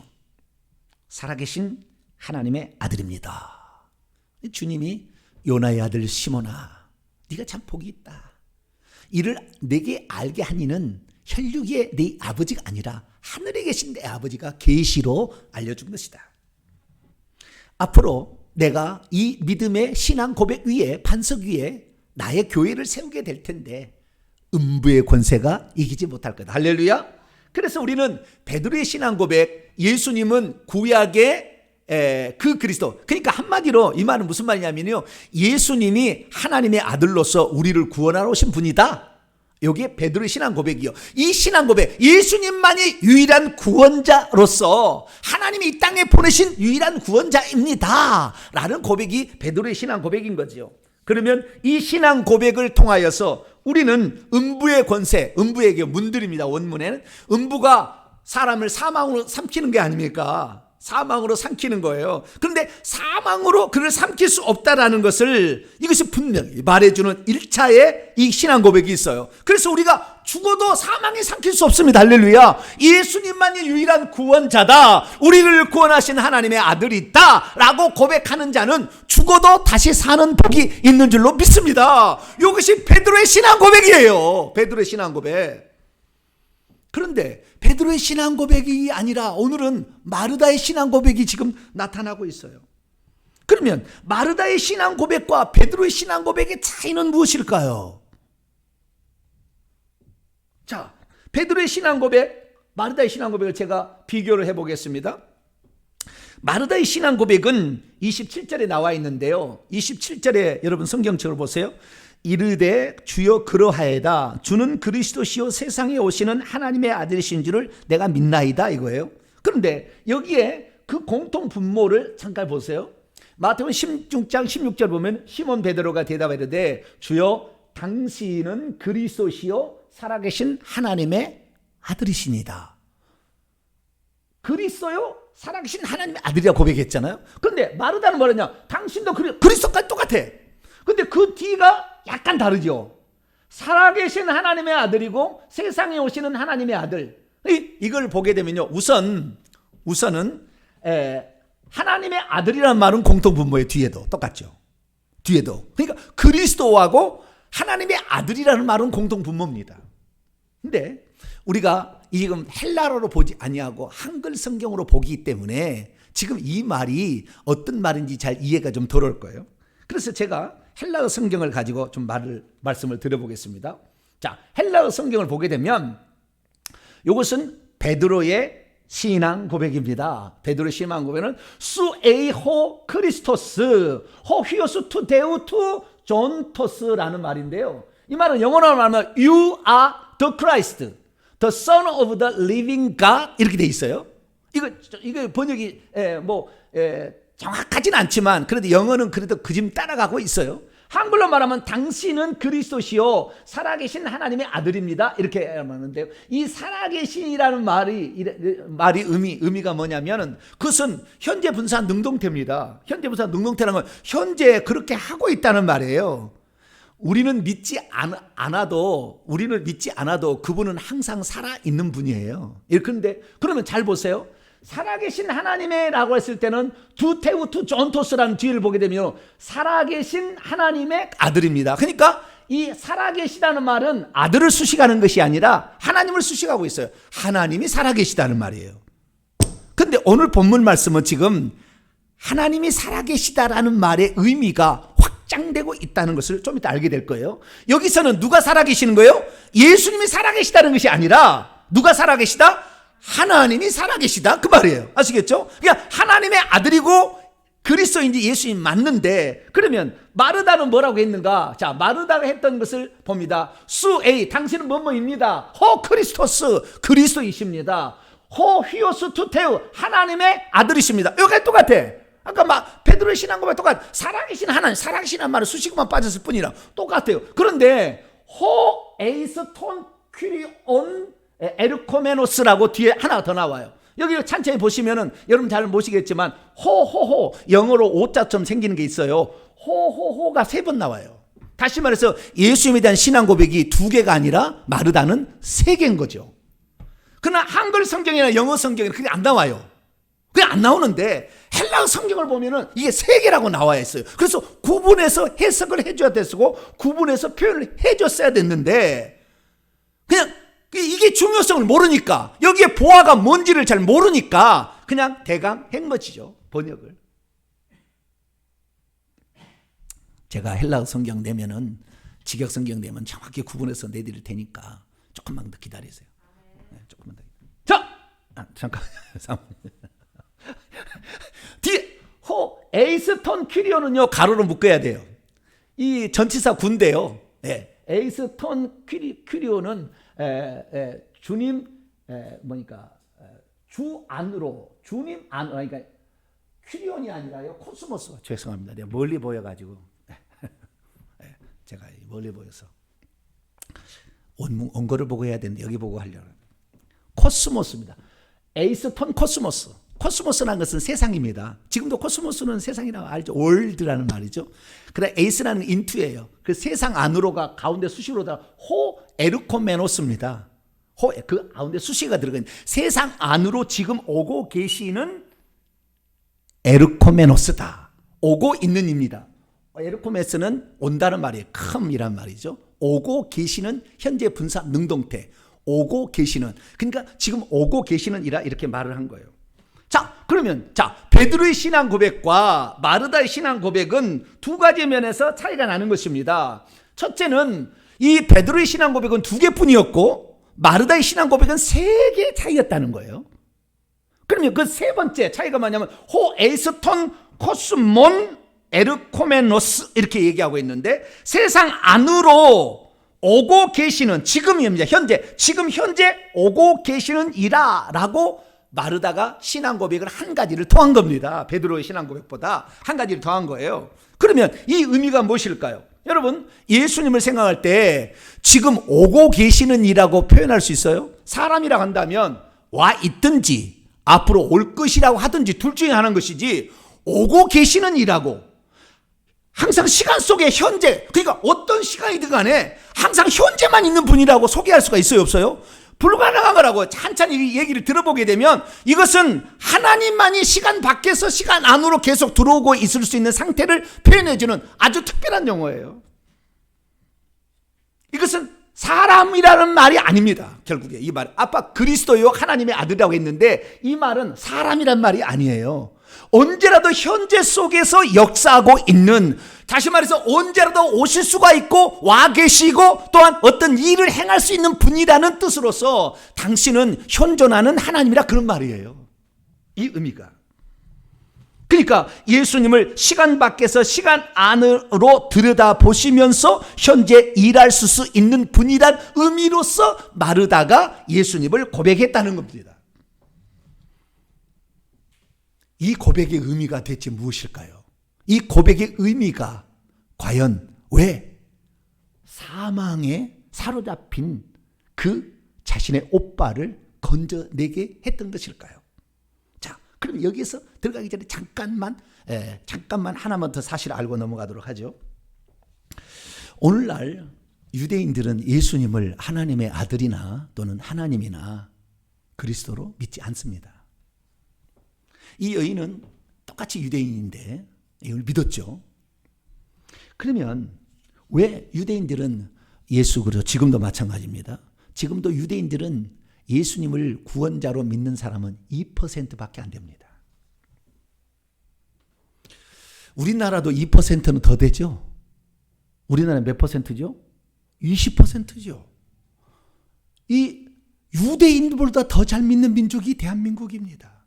살아계신 하나님의 아들입니다. 주님이 요나의 아들 시몬아 네가 참 복이 있다. 이를 내게 알게 한 이는 혈육의 네 아버지가 아니라 하늘에 계신 내 아버지가 계시로 알려준 것이다. 앞으로 내가 이 믿음의 신앙 고백 위에 반석 위에 나의 교회를 세우게 될 텐데 음부의 권세가 이기지 못할 거다. 할렐루야. 그래서 우리는 베드로의 신앙 고백, 예수님은 구약의 그 그리스도. 그러니까 한마디로 이 말은 무슨 말이냐면요, 예수님이 하나님의 아들로서 우리를 구원하러 오신 분이다. 여기에 베드로의 신앙 고백이요. 이 신앙 고백, 예수님만이 유일한 구원자로서 하나님이 이 땅에 보내신 유일한 구원자입니다 라는 고백이 베드로의 신앙 고백인 거죠. 그러면 이 신앙 고백을 통하여서 우리는 음부의 권세, 음부에게 문들입니다. 원문에는 음부가 사람을 사망으로 삼키는 게 아닙니까? 사망으로 삼키는 거예요. 그런데 사망으로 그를 삼킬 수 없다라는 것을 이것이 분명히 말해주는 1차의 이 신앙 고백이 있어요. 그래서 우리가 죽어도 사망에 삼킬 수 없습니다. 할렐루야. 예수님만이 유일한 구원자다. 우리를 구원하신 하나님의 아들이 있다 라고 고백하는 자는 죽어도 다시 사는 복이 있는 줄로 믿습니다. 이것이 베드로의 신앙 고백이에요. 베드로의 신앙 고백. 그런데 베드로의 신앙 고백이 아니라 오늘은 마르다의 신앙 고백이 지금 나타나고 있어요. 그러면 마르다의 신앙 고백과 베드로의 신앙 고백의 차이는 무엇일까요? 자, 베드로의 신앙 고백, 마르다의 신앙 고백을 제가 비교를 해보겠습니다. 마르다의 신앙 고백은 27절에 나와 있는데요. 27절에 여러분 성경책을 보세요. 이르되 주여 그러하에다 주는 그리스도시요 세상에 오시는 하나님의 아들이신 줄을 내가 믿나이다 이거예요. 그런데 여기에 그 공통 분모를 잠깐 보세요. 마태복음 16장 16절 보면 시몬 베드로가 대답하되 주여 당신은 그리스도시요 살아계신 하나님의 아들이시니다. 그리스도요 살아계신 하나님의 아들이라고 고백했잖아요. 그런데 마르다는 뭐랬냐? 당신도 그리스도까지 똑같아. 근데 그 뒤가 약간 다르죠. 살아계신 하나님의 아들이고 세상에 오시는 하나님의 아들. 이걸 보게 되면요, 우선은 하나님의 아들이라는 말은 공통분모의 뒤에도 똑같죠. 뒤에도. 그러니까 그리스도하고 하나님의 아들이라는 말은 공통분모입니다. 근데 우리가 지금 헬라어로 보지 아니하고 한글 성경으로 보기 때문에 지금 이 말이 어떤 말인지 잘 이해가 좀 덜 올 거예요. 그래서 제가 헬라어 성경을 가지고 좀 말씀을 드려보겠습니다. 자, 헬라어 성경을 보게 되면 이것은 베드로의 신앙 고백입니다. 베드로의 신앙 고백은 수 에이호 크리스토스 호 휘오스 투 데우 투 존토스라는 말인데요. 이 말은 영어로 말하면 You are the Christ, the Son of the Living God 이렇게 돼 있어요. 이거 번역이 정확하진 않지만 그래도 영어는 그래도 그 좀 따라가고 있어요. 한글로 말하면 당신은 그리스도시요 살아계신 하나님의 아들입니다 이렇게 말하는데요. 이 살아계신이라는 말이 의미가 뭐냐면은 그것은 현재 분사 능동태입니다. 현재 분사 능동태라는 건 현재 그렇게 하고 있다는 말이에요. 우리는 믿지 않아도 그분은 항상 살아있는 분이에요. 그런데 그러면 잘 보세요. 살아계신 하나님의 라고 했을 때는 두테우투 존토스라는 뒤를 보게 되면 살아계신 하나님의 아들입니다. 그러니까 이 살아계시다는 말은 아들을 수식하는 것이 아니라 하나님을 수식하고 있어요. 하나님이 살아계시다는 말이에요. 근데 오늘 본문 말씀은 지금 하나님이 살아계시다라는 말의 의미가 확장되고 있다는 것을 좀 이따 알게 될 거예요. 여기서는 누가 살아계시는 거예요? 예수님이 살아계시다는 것이 아니라 누가 살아계시다? 하나님이 살아계시다 그 말이에요. 아시겠죠? 그러니까 하나님의 아들이고 그리스도인지 예수님 맞는데, 그러면 마르다는 뭐라고 했는가? 자, 마르다가 했던 것을 봅니다. 수 에이 당신은 뭐뭐입니다. 호 크리스토스 그리스도이십니다. 호 휘오스 투테우 하나님의 아들이십니다. 여기가 똑같아. 아까 베드로의 신앙 고백 똑같아. 살아계신 하나님, 살아계시는 말을 수식어만 빠졌을 뿐이라 똑같아요. 그런데 호 에이스 톤 퀴리온 에르코메노스라고 뒤에 하나 더 나와요. 여기 찬자에 보시면은 여러분 잘 모시겠지만 호호호 영어로 오자처럼 생기는 게 있어요. 호호호가 3번 나와요. 다시 말해서 예수님에 대한 신앙 고백이 2개가 아니라 마르다는 3개인 거죠. 그러나 한글 성경이나 영어 성경에는 그게 안 나와요. 그게 안 나오는데 헬라어 성경을 보면은 이게 3개라고 나와 있어요. 그래서 구분해서 해석을 해줘야 됐고 구분해서 표현을 해줬어야 됐는데 그냥 이게 중요성을 모르니까 여기에 보아가 뭔지를 잘 모르니까 그냥 대강 한 것이죠. 번역을. 제가 헬라어 성경 내면은 직역 성경 내면 정확히 구분해서 내드릴 테니까 조금만 더 기다리세요. 네, 조금만 더. 잠깐. 뒤에 에이스톤 퀴리오는요 가로로 묶어야 돼요. 이 전치사 군대요. 네, 에이스톤 퀴리오는 주님 뭐니까 주 안으로 주님 안 그러니까 퀴리온이 아니라요 코스모스. 죄송합니다. 내가 멀리 보여가지고 제가 멀리 보여서 원고를 보고 해야 되는데 여기 보고 하려고. 코스모스입니다. 에이스톤 코스모스. 코스모스라는 것은 세상입니다. 지금도 코스모스는 세상이라고 알죠. 월드라는 말이죠. 그다음 에이스라는 인투예요. 그 세상 안으로가 가운데 수식으로다 호 에르코메노스입니다. 그 가운데 수식어가 들어가 있는 세상 안으로 지금 오고 계시는 에르코메노스다. 오고 있는 입니다. 에르코메스는 온다는 말이에요. 컴이란 말이죠. 오고 계시는 현재 분사 능동태. 오고 계시는. 그러니까 지금 오고 계시는 이라 이렇게 말을 한 거예요. 자, 그러면 베드로의 신앙 고백과 마르다의 신앙 고백은 2가지 면에서 차이가 나는 것입니다. 첫째는 이 베드로의 신앙 고백은 2개뿐이었고 마르다의 신앙 고백은 3개의 차이였다는 거예요. 그러면 그 3번째 차이가 뭐냐면 호 에이스톤 코스몬 에르코메노스 이렇게 얘기하고 있는데 세상 안으로 오고 계시는 지금입니다. 지금 현재 오고 계시는 이라라고 마르다가 신앙 고백을 한 가지를 더한 겁니다. 베드로의 신앙 고백보다 한 가지를 더한 거예요. 그러면 이 의미가 무엇일까요? 여러분 예수님을 생각할 때 지금 오고 계시는 이라고 표현할 수 있어요? 사람이라고 한다면 와 있든지 앞으로 올 것이라고 하든지 둘 중에 하나인 것이지 오고 계시는 이라고 항상 시간 속에 현재 그러니까 어떤 시간이든 간에 항상 현재만 있는 분이라고 소개할 수가 있어요 없어요? 불가능한 거라고 찬찬히 얘기를 들어보게 되면 이것은 하나님만이 시간 밖에서 시간 안으로 계속 들어오고 있을 수 있는 상태를 표현해주는 아주 특별한 용어예요. 이것은 사람이라는 말이 아닙니다. 결국에 이 말 아빠 그리스도요 하나님의 아들이라고 했는데 이 말은 사람이란 말이 아니에요. 언제라도 현재 속에서 역사하고 있는 다시 말해서 언제라도 오실 수가 있고 와 계시고 또한 어떤 일을 행할 수 있는 분이라는 뜻으로서 당신은 현존하는 하나님이라 그런 말이에요. 이 의미가. 그러니까 예수님을 시간 밖에서 시간 안으로 들여다보시면서 현재 일할 수 있는 분이란 의미로서 마르다가 예수님을 고백했다는 겁니다. 이 고백의 의미가 대체 무엇일까요? 이 고백의 의미가 과연 왜 사망에 사로잡힌 그 자신의 오빠를 건져내게 했던 것일까요? 자, 그럼 여기서 들어가기 전에 잠깐만 하나만 더 사실 알고 넘어가도록 하죠. 오늘날 유대인들은 예수님을 하나님의 아들이나 또는 하나님이나 그리스도로 믿지 않습니다. 이 여인은 똑같이 유대인인데 이걸 믿었죠. 그러면 왜 유대인들은 그렇죠. 지금도 마찬가지입니다. 지금도 유대인들은 예수님을 구원자로 믿는 사람은 2%밖에 안 됩니다. 우리나라도 2%는 더 되죠. 우리나라 몇 퍼센트죠? 20%죠. 이 유대인들보다 더 잘 믿는 민족이 대한민국입니다.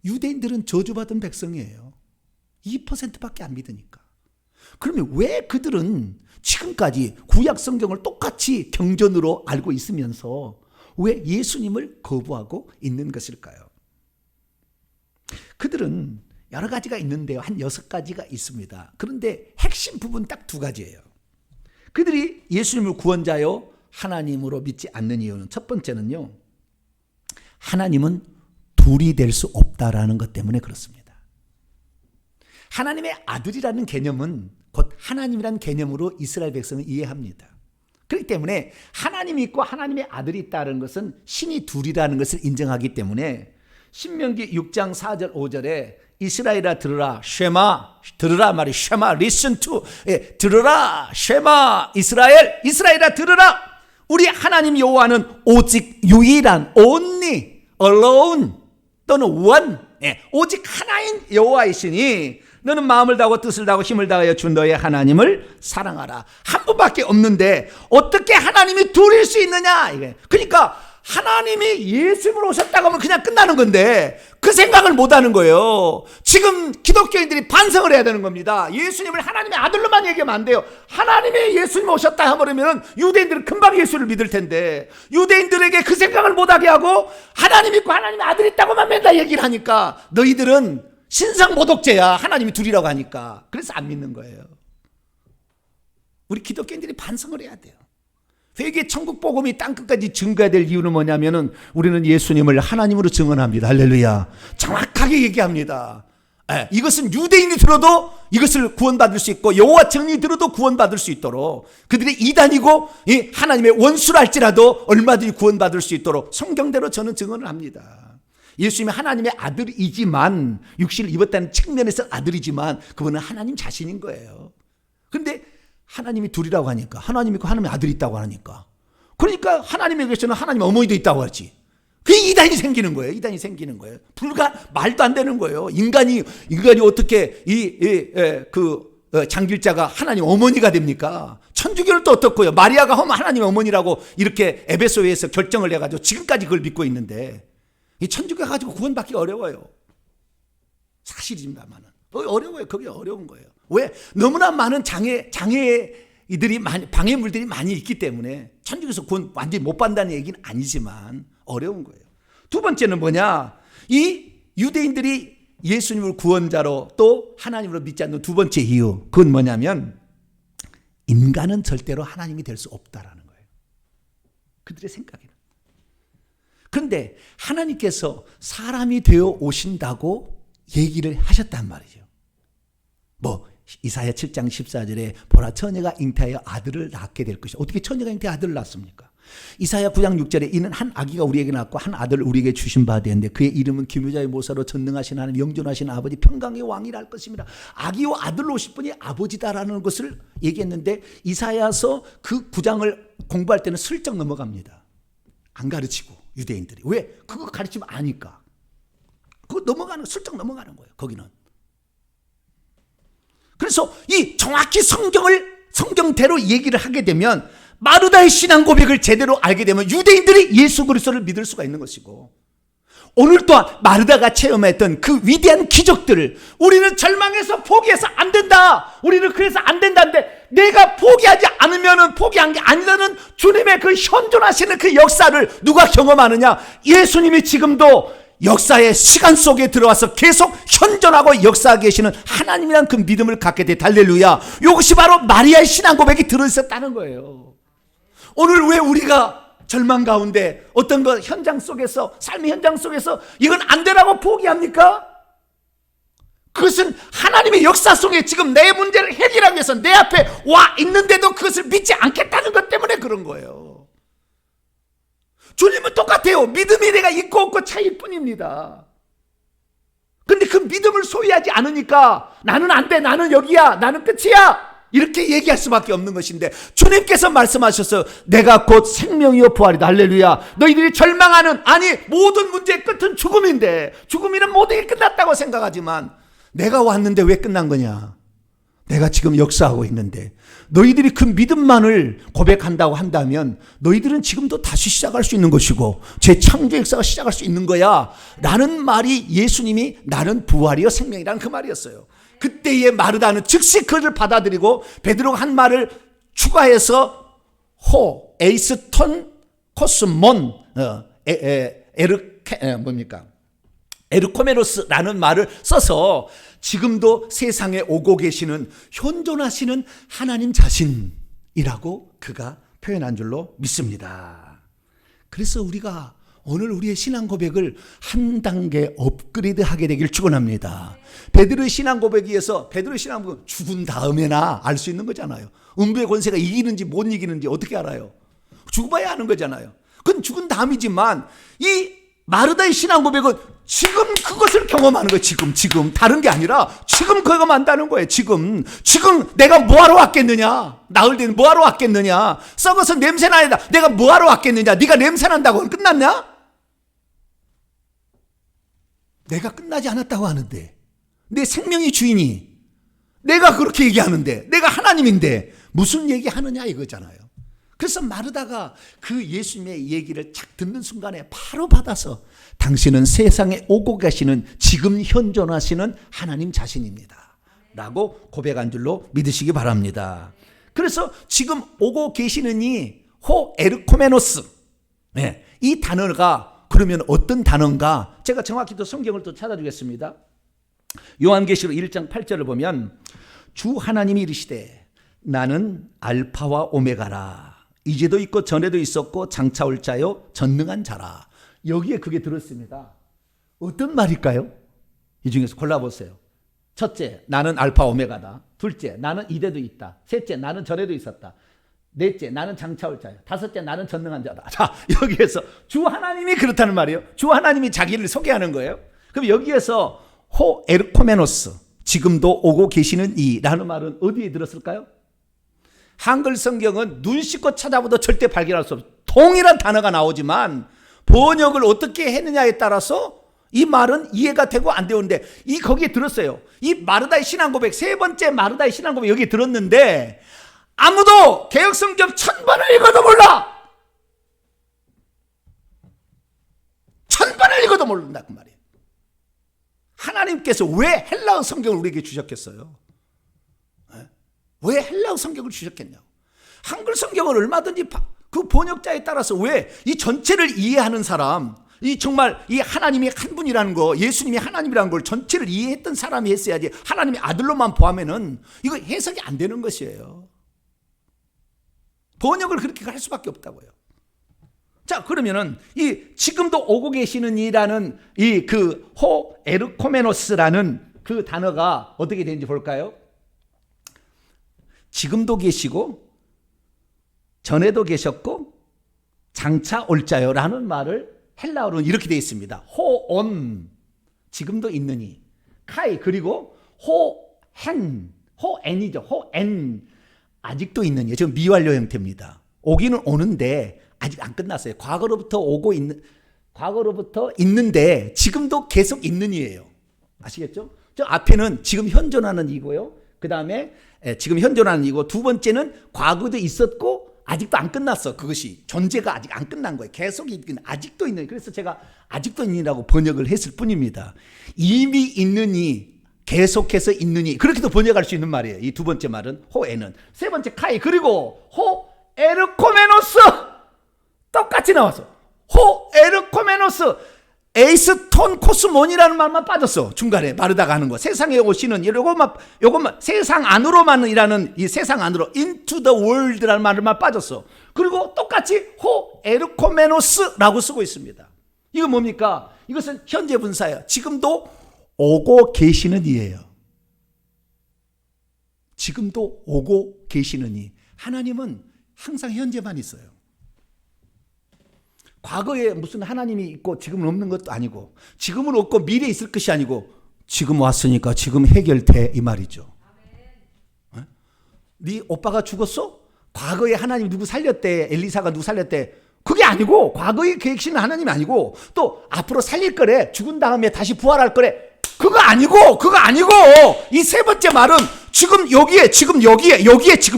유대인들은 저주받은 백성이에요. 2%밖에 안 믿으니까. 그러면 왜 그들은 지금까지 구약 성경을 똑같이 경전으로 알고 있으면서 왜 예수님을 거부하고 있는 것일까요? 그들은 여러 가지가 있는데요. 한 6가지가 있습니다. 그런데 핵심 부분 딱 2가지예요. 그들이 예수님을 구원자요 하나님으로 믿지 않는 이유는 첫 번째는요. 하나님은 둘이 될 수 없다라는 것 때문에 그렇습니다. 하나님의 아들이라는 개념은 곧 하나님이라는 개념으로 이스라엘 백성은 이해합니다. 그렇기 때문에 하나님이 있고 하나님의 아들이 있다는 것은 신이 둘이라는 것을 인정하기 때문에 신명기 6장 4절 5절에 이스라엘아 들으라 쉐마 들으라 말이 쉐마 listen to 들으라 쉐마 이스라엘아 들으라 우리 하나님 여호와는 오직 유일한 only alone 또는 one 오직 하나인 여호와이시니 너는 마음을 다하고 뜻을 다하고 힘을 다하여 준 너의 하나님을 사랑하라. 한 분밖에 없는데 어떻게 하나님이 둘일 수 있느냐. 그러니까 하나님이 예수님으로 오셨다고 하면 그냥 끝나는 건데 그 생각을 못하는 거예요. 지금 기독교인들이 반성을 해야 되는 겁니다. 예수님을 하나님의 아들로만 얘기하면 안 돼요. 하나님의 예수님 오셨다 하면 유대인들은 금방 예수를 믿을 텐데 유대인들에게 그 생각을 못하게 하고 하나님 있고 하나님의 아들이 있다고만 맨날 얘기를 하니까 너희들은 신상 모독죄야. 하나님이 둘이라고 하니까. 그래서 안 믿는 거예요. 우리 기독교인들이 반성을 해야 돼요. 회개 천국 복음이 땅끝까지 증거해야 될 이유는 뭐냐면은 우리는 예수님을 하나님으로 증언합니다. 할렐루야. 정확하게 얘기합니다. 이것은 유대인이 들어도 이것을 구원받을 수 있고 여호와 증인이 들어도 구원받을 수 있도록 그들이 이단이고 하나님의 원수랄지라도 얼마든지 구원받을 수 있도록 성경대로 저는 증언을 합니다. 예수님이 하나님의 아들이지만 육신을 입었다는 측면에서 아들이지만 그분은 하나님 자신인 거예요. 그런데 하나님이 둘이라고 하니까 하나님 있고 하나님의 아들이 있다고 하니까 그러니까 하나님에게서는 하나님 어머니도 있다고 하지. 그게 이단이 생기는 거예요. 이단이 생기는 거예요. 말도 안 되는 거예요. 인간이 어떻게 장길자가 하나님 어머니가 됩니까? 천주교는 또 어떻고요? 마리아가 하나님 어머니라고 이렇게 에베소에서 결정을 해가지고 지금까지 그걸 믿고 있는데 이 천주교 가지고 구원받기 어려워요. 사실입니다만은 어려워요. 그게 어려운 거예요. 왜? 너무나 많은 방해물들이 많이 있기 때문에 천주교에서 구원 완전히 못 받는다는 얘기는 아니지만 어려운 거예요. 두 번째는 뭐냐? 이 유대인들이 예수님을 구원자로 또 하나님으로 믿지 않는 두 번째 이유, 그건 뭐냐면 인간은 절대로 하나님이 될 수 없다라는 거예요. 그들의 생각에는. 그런데 하나님께서 사람이 되어 오신다고 얘기를 하셨단 말이죠. 이사야 7장 14절에 보라 처녀가 잉태하여 아들을 낳게 될 것이다. 어떻게 처녀가 잉태하여 아들을 낳습니까? 이사야 9장 6절에 이는 한 아기가 우리에게 낳고 한 아들을 우리에게 주신 바 되었는데 그의 이름은 기묘자의 모사로 전능하신 하나님 영존하신 아버지 평강의 왕이라 할 것입니다. 아기와 아들로 오실 분이 아버지다라는 것을 얘기했는데 이사야서 그 9장을 공부할 때는 슬쩍 넘어갑니다. 안 가르치고 유대인들이. 왜? 그거 가르치면 아니까. 그거 슬쩍 넘어가는 거예요. 거기는. 그래서 이 정확히 성경대로 얘기를 하게 되면 마르다의 신앙 고백을 제대로 알게 되면 유대인들이 예수 그리스도를 믿을 수가 있는 것이고 오늘 또한 마르다가 체험했던 그 위대한 기적들을 우리는 절망해서 포기해서 안 된다. 우리는 그래서 안 된다는데 내가 포기하지 않으면 포기한 게 아니라는 주님의 그 현존하시는 그 역사를 누가 경험하느냐? 예수님이 지금도 역사의 시간 속에 들어와서 계속 현존하고 역사하고 계시는 하나님이란 그 믿음을 갖게 돼. 할렐루야. 이것이 바로 마리아의 신앙 고백이 들어있었다는 거예요. 오늘 왜 우리가 절망 가운데 어떤 것 현장 속에서 삶의 현장 속에서 이건 안 되라고 포기합니까? 그것은 하나님의 역사 속에 지금 내 문제를 해결하기 위해서 내 앞에 와 있는데도 그것을 믿지 않겠다는 것 때문에 그런 거예요. 주님은 똑같아요. 믿음이 내가 있고 없고 차이일 뿐입니다. 근데 그 믿음을 소유하지 않으니까 나는 안 돼, 나는 여기야, 나는 끝이야 이렇게 얘기할 수밖에 없는 것인데 주님께서 말씀하셨어요. 내가 곧 생명이요 부활이다. 할렐루야. 너희들이 절망하는 모든 문제의 끝은 죽음인데 죽음이는 모든 게 끝났다고 생각하지만 내가 왔는데 왜 끝난 거냐? 내가 지금 역사하고 있는데 너희들이 그 믿음만을 고백한다고 한다면 너희들은 지금도 다시 시작할 수 있는 것이고 재창조 역사가 시작할 수 있는 거야 라는 말이 예수님이 나는 부활이요 생명이라는 그 말이었어요. 그때의 마르다는 즉시 그를 받아들이고 베드로가 한 말을 추가해서 에이스톤 코스몬 에르코메로스라는 말을 써서 지금도 세상에 오고 계시는 현존하시는 하나님 자신이라고 그가 표현한 줄로 믿습니다. 그래서 우리가 오늘 우리의 신앙 고백을 한 단계 업그레이드 하게 되길 축원합니다. 베드로의 신앙 고백에서 베드로의 신앙 고백은 죽은 다음에나 알 수 있는 거잖아요. 음부의 권세가 이기는지 못 이기는지 어떻게 알아요? 죽어봐야 아는 거잖아요. 그건 죽은 다음이지만 이 마르다의 신앙 고백은 지금 그것을 경험하는 거예요. 지금 다른 게 아니라 지금 그거 한다는 거예요. 지금 내가 뭐하러 왔겠느냐? 나흘 뒤는 뭐하러 왔겠느냐? 썩어서 냄새나야 내가 뭐하러 왔겠느냐? 네가 냄새난다고 끝났냐? 내가 끝나지 않았다고 하는데, 내 생명의 주인이 내가 그렇게 얘기하는데, 내가 하나님인데 무슨 얘기하느냐 이거잖아요. 그래서 마르다가 그 예수님의 얘기를 착 듣는 순간에 바로 받아서 당신은 세상에 오고 가시는 지금 현존하시는 하나님 자신입니다 라고 고백한 줄로 믿으시기 바랍니다. 그래서 지금 오고 계시는 이 호 에르코메노스, 이 단어가 그러면 어떤 단어인가? 제가 정확히 또 성경을 또 찾아주겠습니다. 요한계시록 1장 8절을 보면 주 하나님이 이르시되 나는 알파와 오메가라. 이제도 있고 전에도 있었고 장차 올 자요 전능한 자라. 여기에 그게 들었습니다. 어떤 말일까요? 이 중에서 골라보세요. 첫째, 나는 알파 오메가다. 둘째, 나는 이제도 있다. 셋째, 나는 전에도 있었다. 넷째, 나는 장차 올 자요. 다섯째, 나는 전능한 자다. 자, 여기에서 주 하나님이 그렇다는 말이에요. 주 하나님이 자기를 소개하는 거예요. 그럼 여기에서 호 에르코메노스, 지금도 오고 계시는 이라는 말은 어디에 들었을까요? 한글 성경은 눈 씻고 찾아봐도 절대 발견할 수 없어요. 동일한 단어가 나오지만 번역을 어떻게 했느냐에 따라서 이 말은 이해가 되고 안 되는데, 거기에 들었어요. 이 마르다의 신앙 고백, 세 번째 마르다의 신앙 고백 여기에 들었는데 아무도 개역성경 1000번을 읽어도 몰라. 1000번을 읽어도 모른다 그 말이에요. 하나님께서 왜 헬라어 성경을 우리에게 주셨겠어요? 왜 헬라어 성경을 주셨겠냐고. 한글 성경을 얼마든지 그 번역자에 따라서 왜 이 전체를 이해하는 사람, 이 정말 이 하나님이 한 분이라는 거, 예수님이 하나님이라는 걸 전체를 이해했던 사람이 했어야지 하나님의 아들로만 포함하면 이거 해석이 안 되는 것이에요. 번역을 그렇게 할 수밖에 없다고요. 자, 그러면은 이 지금도 오고 계시는 이라는 이 그 호 에르코메노스라는 그 단어가 어떻게 되는지 볼까요? 지금도 계시고 전에도 계셨고 장차 올 자요라는 말을 헬라어로는 이렇게 되어 있습니다. 호온, 지금도 있느니, 카이, 그리고 호헨, 호엔이죠. 호엔, 아직도 있느니. 지금 미완료 형태입니다. 오기는 오는데 아직 안 끝났어요. 과거로부터 있는데 지금도 계속 있느니예요. 아시겠죠? 저 앞에는 지금 현존하는 이고요. 그 다음에 지금 현존하는 이고, 두 번째는 과거도 있었고 아직도 안 끝났어. 그것이 존재가 아직 안 끝난 거예요. 계속 있긴, 아직도 있는. 그래서 제가 아직도 있느니라고 번역을 했을 뿐입니다. 이미 있느니, 계속해서 있느니, 그렇게도 번역할 수 있는 말이에요. 이 두 번째 말은 호에는. 세 번째 카이, 그리고 호 에르코메노스 똑같이 나왔어. 호 에르코메노스, 에이스톤 코스몬이라는 말만 빠졌어. 중간에 마르다가 하는 거. 세상에 오시는, 요것만 세상 안으로만 이라는, 이 세상 안으로, into the world라는 말만 빠졌어. 그리고 똑같이 호 에르코메노스라고 쓰고 있습니다. 이거 뭡니까? 이것은 현재 분사예요. 지금도 오고 계시는 이예요. 지금도 오고 계시는 이. 하나님은 항상 현재만 있어요. 과거에 무슨 하나님이 있고 지금은 없는 것도 아니고, 지금은 없고 미래에 있을 것이 아니고, 지금 왔으니까 지금 해결돼 이 말이죠. 네 오빠가 죽었어? 과거에 하나님 누구 살렸대, 엘리사가 누구 살렸대. 그게 아니고, 과거에 계시는 하나님이 아니고, 또 앞으로 살릴 거래, 죽은 다음에 다시 부활할 거래. 그거 아니고 이 세 번째 말은 지금 여기에 지금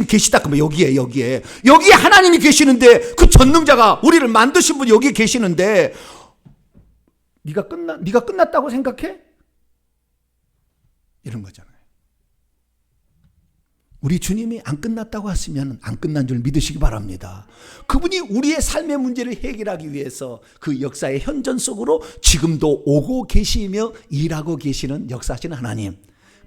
계시다. 그러면 여기에 하나님이 계시는데, 그 전능자가 우리를 만드신 분이 여기에 계시는데 네가 끝났다고 생각해? 이런 거잖아요. 우리 주님이 안 끝났다고 하시면 안 끝난 줄 믿으시기 바랍니다. 그분이 우리의 삶의 문제를 해결하기 위해서 그 역사의 현존 속으로 지금도 오고 계시며 일하고 계시는 역사하시는 하나님.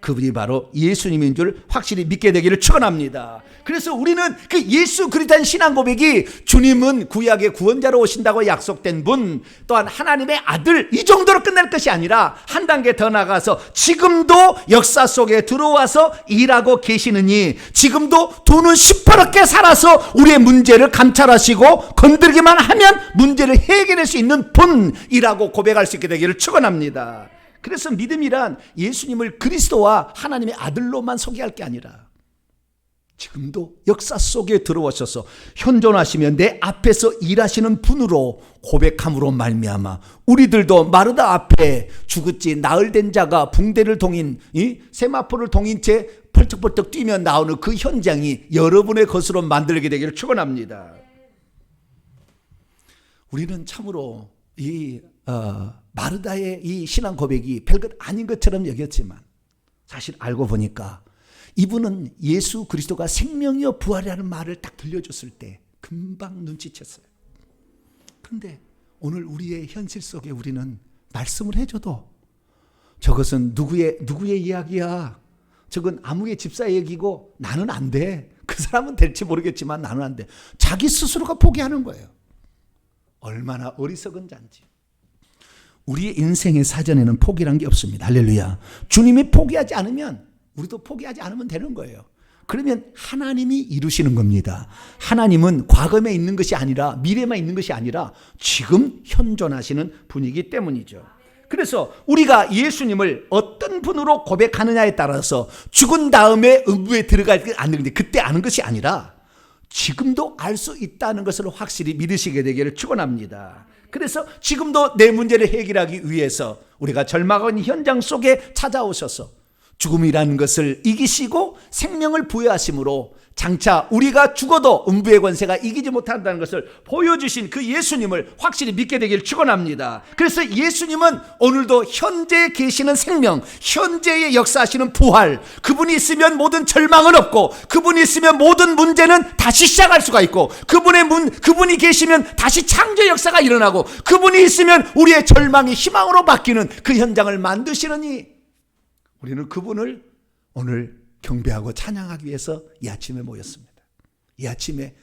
그분이 바로 예수님인 줄 확실히 믿게 되기를 축원합니다. 그래서 우리는 그 예수 그리스도의 신앙 고백이 주님은 구약의 구원자로 오신다고 약속된 분, 또한 하나님의 아들, 이 정도로 끝날 것이 아니라 한 단계 더 나가서 지금도 역사 속에 들어와서 일하고 계시느니, 지금도 두 눈 시퍼렇게 살아서 우리의 문제를 감찰하시고 건드리기만 하면 문제를 해결할 수 있는 분이라고 고백할 수 있게 되기를 축원합니다. 그래서 믿음이란 예수님을 그리스도와 하나님의 아들로만 소개할 게 아니라 지금도 역사 속에 들어오셔서 현존하시며 내 앞에서 일하시는 분으로 고백함으로 말미암아 우리들도 마르다 앞에 죽었지 나흘 된 자가 붕대를 동인 세마포를 동인 채 펄쩍펄쩍 뛰며 나오는 그 현장이 여러분의 것으로 만들게 되기를 축원합니다. 우리는 참으로 이 마르다의 이 신앙 고백이 별것 아닌 것처럼 여겼지만 사실 알고 보니까 이분은 예수 그리스도가 생명이요 부활이라는 말을 딱 들려줬을 때 금방 눈치챘어요. 그런데 오늘 우리의 현실 속에 우리는 말씀을 해줘도 저것은 누구의 이야기야, 저건 아무의 집사 얘기고 나는 안 돼, 그 사람은 될지 모르겠지만 나는 안 돼, 자기 스스로가 포기하는 거예요. 얼마나 어리석은 잔지. 우리의 인생의 사전에는 포기란 게 없습니다. 할렐루야. 주님이 포기하지 않으면 우리도 포기하지 않으면 되는 거예요. 그러면 하나님이 이루시는 겁니다. 하나님은 과거에 있는 것이 아니라 미래만 있는 것이 아니라 지금 현존하시는 분이기 때문이죠. 그래서 우리가 예수님을 어떤 분으로 고백하느냐에 따라서 죽은 다음에 음부에 들어갈 때 아는데 그때 아는 것이 아니라 지금도 알 수 있다는 것을 확실히 믿으시게 되기를 축원합니다. 그래서 지금도 내 문제를 해결하기 위해서 우리가 절망하는 현장 속에 찾아오셔서 죽음이라는 것을 이기시고 생명을 부여하심으로 장차 우리가 죽어도 음부의 권세가 이기지 못한다는 것을 보여주신 그 예수님을 확실히 믿게 되기를 축원합니다. 그래서 예수님은 오늘도 현재 계시는 생명, 현재의 역사하시는 부활, 그분이 있으면 모든 절망은 없고 그분이 있으면 모든 문제는 다시 시작할 수가 있고 그분이 계시면 다시 창조의 역사가 일어나고 그분이 있으면 우리의 절망이 희망으로 바뀌는 그 현장을 만드시느니 우리는 그분을 오늘 경배하고 찬양하기 위해서 이 아침에 모였습니다. 이 아침에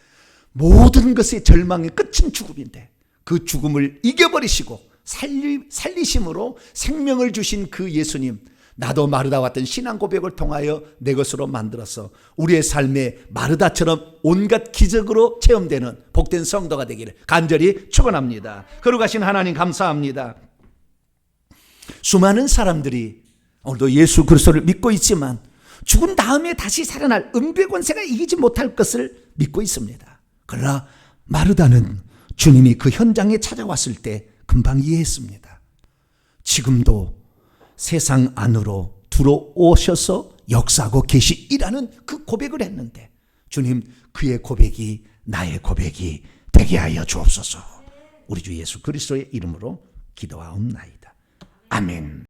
모든 것의 절망의 끝은 죽음인데 그 죽음을 이겨버리시고 살리심으로 생명을 주신 그 예수님, 나도 마르다와 같은 신앙 고백을 통하여 내 것으로 만들어서 우리의 삶에 마르다처럼 온갖 기적으로 체험되는 복된 성도가 되기를 간절히 축원합니다. 거룩하신 하나님 감사합니다. 수많은 사람들이 오늘도 예수 그리스도를 믿고 있지만 죽은 다음에 다시 살아날 음부의 권세가 이기지 못할 것을 믿고 있습니다. 그러나 마르다는 주님이 그 현장에 찾아왔을 때 금방 이해했습니다. 지금도 세상 안으로 들어오셔서 역사하고 계시이라는 그 고백을 했는데 주님, 그의 고백이 나의 고백이 되게 하여 주옵소서. 우리 주 예수 그리스도의 이름으로 기도하옵나이다. 아멘.